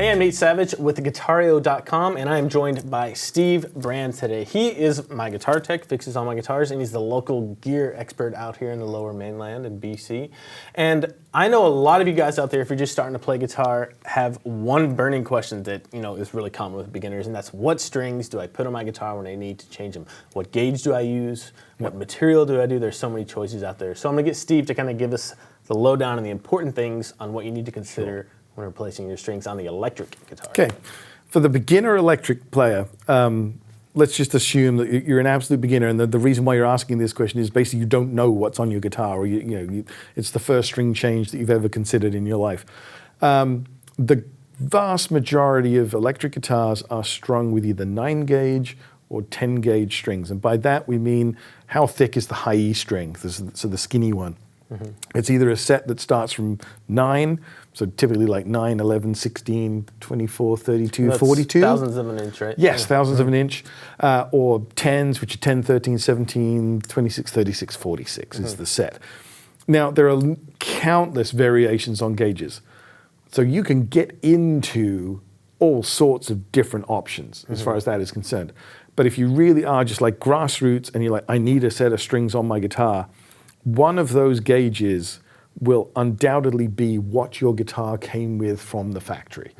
Hey, I'm Nate Savage with Guitario.com, and I am joined by Steve Brand today. He is my guitar tech, fixes all my guitars, and he's the local gear expert out here in the Lower Mainland in BC. And I know a lot of you guys out there, if you're just starting to play guitar, have one burning question that is really common with beginners, and that's what strings do I put on my guitar when I need to change them? What gauge do I use? What material do I do? There's so many choices out there. So I'm gonna get Steve to kind of give us the lowdown and the important things on what you need to consider when replacing your strings on the electric guitar. Okay, for the beginner electric player, let's just assume that you're an absolute beginner, and the reason why you're asking this question is basically you don't know what's on your guitar, or it's the first string change that you've ever considered in your life. The vast majority of electric guitars are strung with either 9 gauge or 10 gauge strings, and by that we mean how thick is the high E string, so the skinny one. Mm-hmm. It's either a set that starts from 9, so typically like 9, 11, 16, 24, 32, That's 42. Thousandths of an inch, right? Yes, yeah. Thousandths of an inch. Or 10s, which are 10, 13, 17, 26, 36, 46 is the set. Now, there are countless variations on gauges. So you can get into all sorts of different options as far as that is concerned. But if you really are just like grassroots and you're like, I need a set of strings on my guitar, one of those gauges will undoubtedly be what your guitar came with from the factory.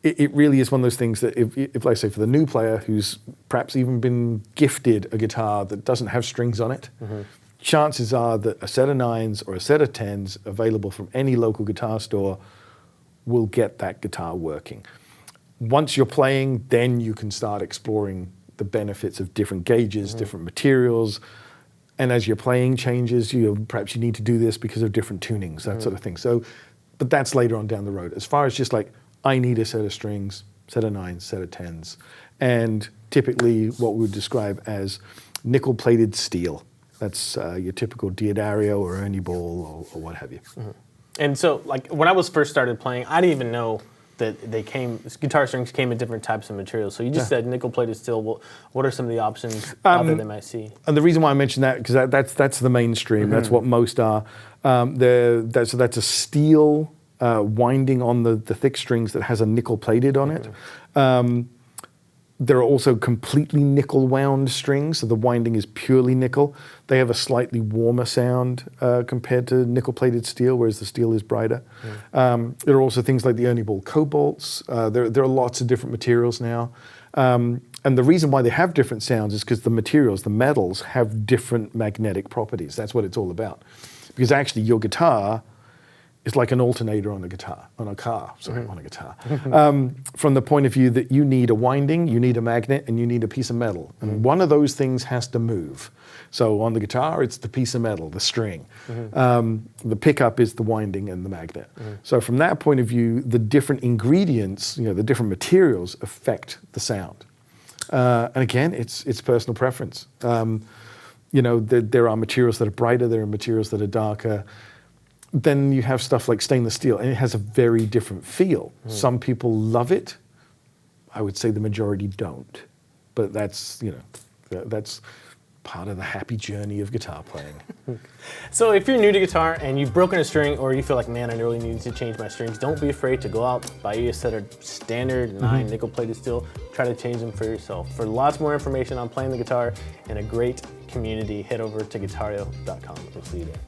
It really is one of those things that if I say for the new player who's perhaps even been gifted a guitar that doesn't have strings on it, chances are that a set of 9s or a set of 10s available from any local guitar store will get that guitar working. Once you're playing, then you can start exploring the benefits of different gauges, different materials. And as your playing changes, perhaps you need to do this because of different tunings, that sort of thing. So, but that's later on down the road. As far as just like, I need a set of strings, set of 9s, set of 10s, and typically what we would describe as nickel-plated steel. That's your typical Diodario or Ernie Ball or what have you. And so, like, when I was first started playing, I didn't even know that guitar strings came in different types of materials. So you just said nickel-plated steel. Well, what are some of the options out there they might see? And the reason why I mentioned that, because that's the mainstream. That's what most are. That's a steel winding on the thick strings that has a nickel-plated on it. There are also completely nickel-wound strings, so the winding is purely nickel. They have a slightly warmer sound compared to nickel-plated steel, whereas the steel is brighter. There are also things like the Ernie Ball Cobalts. There are lots of different materials now. And the reason why they have different sounds is because the materials, the metals, have different magnetic properties. That's what it's all about. Because actually your guitar is like an alternator on a guitar, on a car. From the point of view that you need a winding, you need a magnet, and you need a piece of metal. And one of those things has to move. So on the guitar, it's the piece of metal, the string. The pickup is the winding and the magnet. So from that point of view, the different ingredients, the different materials affect the sound. And again, it's personal preference. There are materials that are brighter, there are materials that are darker. Then you have stuff like stainless steel, and it has a very different feel. Some people love it. I would say the majority don't. But that's part of the happy journey of guitar playing. So if you're new to guitar and you've broken a string, or you feel like, man, I really need to change my strings, don't be afraid to go out, buy you a set of standard 9 nickel-plated steel, try to change them for yourself. For lots more information on playing the guitar and a great community, head over to Guitario.com. We'll see you there.